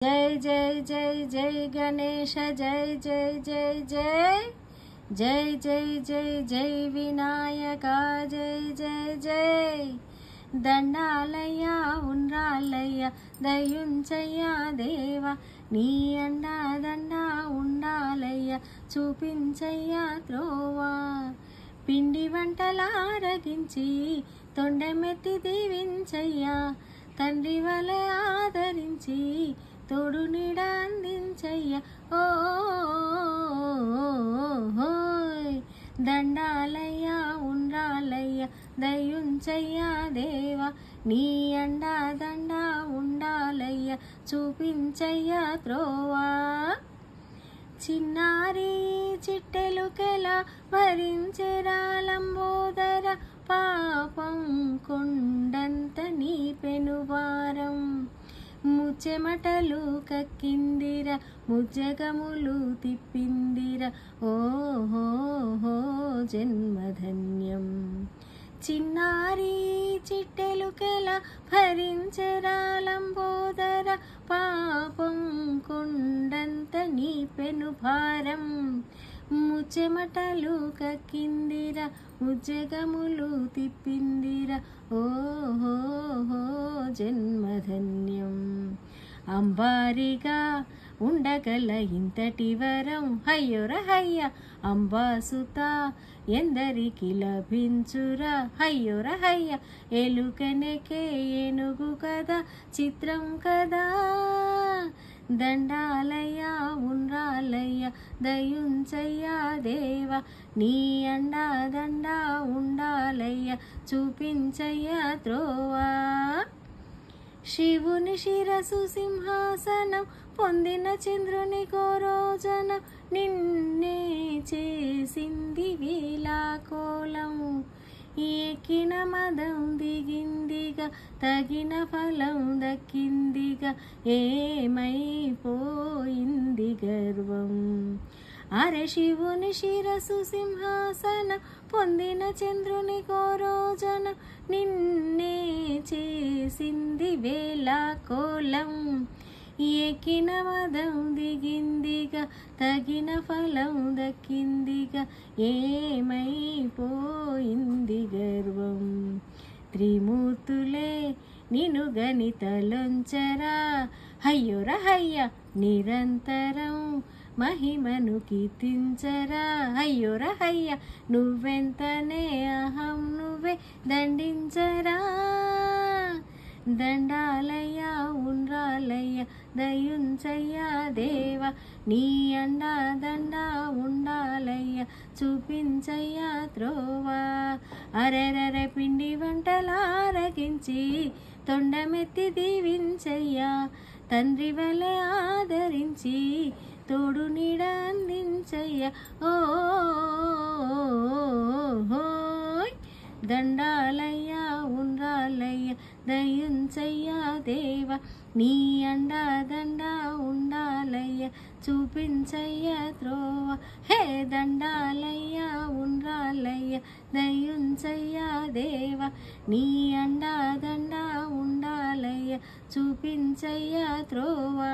जय जय जय जय गणेश जय जय जय जय जय जय जय जय विनायक जय जय जय దండాలయ్యా ఉండ్రాలయ్యా దయుంచయ్యా దేవా నీ అండా దండా ఉండాలయ్యా చూపించయ్యా త్రోవా పిండి వంటలారగించి తొండమెత్తి దీవించయ్యా తండ్రి వలె ఆదరించి తోడు నీడ అందించయ్యా ఓ దండాలయ్యా ఉండాలయ్యా దయుంచయ్యా దేవా నీ అండా దండా ఉండాలయ్యా చూపించయ్యా త్రోవా చిన్నారి చిట్టెలుకెలా భరించెరాలంబోదర పాపం కొండంత నీ పెనువారం ముచ్చెమటలు కక్కిందిర ముజ్జగములు తిప్పిందిర ఓహో జన్మధన్యం చిన్నారి చిట్టెలుకెలా భరించరాలంబోదర పాపం కొండంత నీ పెనుభారం ముచ్చెమటలు కక్కిందిర ముజ్జగములు తిప్పిందిర ఓహో జన్మధన్యం అంబారిగా ఉండగల ఇంతటి వరం హయ్యోరహయ్య అంబాసుత ఎందరికి లభించురా హయ్యోరహయ్య ఎలుకనెకే ఏనుగు కదా చిత్రం కదా దండాలయ్యా ఉండ్రాలయ్యా దయుంచయ్యా దేవా నీ అండా దండా ఉండాలయ్యా చూపించయ్యా త్రోవా శివుని శిరసు సింహాసనం పొందిన చంద్రుని కోరోజనం నిన్నే చేసింది వేలాకోలం ఎక్కిన మదం దిగిందిగా తగిన ఫలం దక్కిందిగా ఏమైపోయింది గర్వం అరే శివుని శిరసు సింహాసనం పొందిన చంద్రుని కోరోజనం నిన్నే చేసింది వేలాకోలం ఎక్కిన మదం దిగిందిగా తగిన ఫలం దక్కిందిగా ఏమైపోయింది గర్వం త్రిమూర్తులే నిను గణితలొంచరా హయ్యోరహయ్య నిరంతరం మహిమను కీర్తించరా అయ్యోరహయ్య నువ్వెంతనే అహం నువ్వే దండించరా దండాలయ్యా ఉండ్రాలయ్యా దయుంచయ్యా దేవా నీ అండా దండా ఉండాలయ్యా చూపించయ్యా త్రోవా అరెరరె పిండి వంటలారగించి తొండమెత్తి దీవించయ్యా తండ్రి వలె ఆదరించి తోడు నీడ అందించయ్యా ఓ దండాలయ్యా ఉండ్రాలయ్యా దయుంచయ్యా దేవా నీ అండా దండా ఉండాలయ్యా చూపించయ్యా త్రోవా హే దండాలయ్యా ఉండ్రాలయ్యా దయుంచయ్యా దేవా నీ అండా దండా ఉండాలయ్యా చూపించయ్యా త్రోవా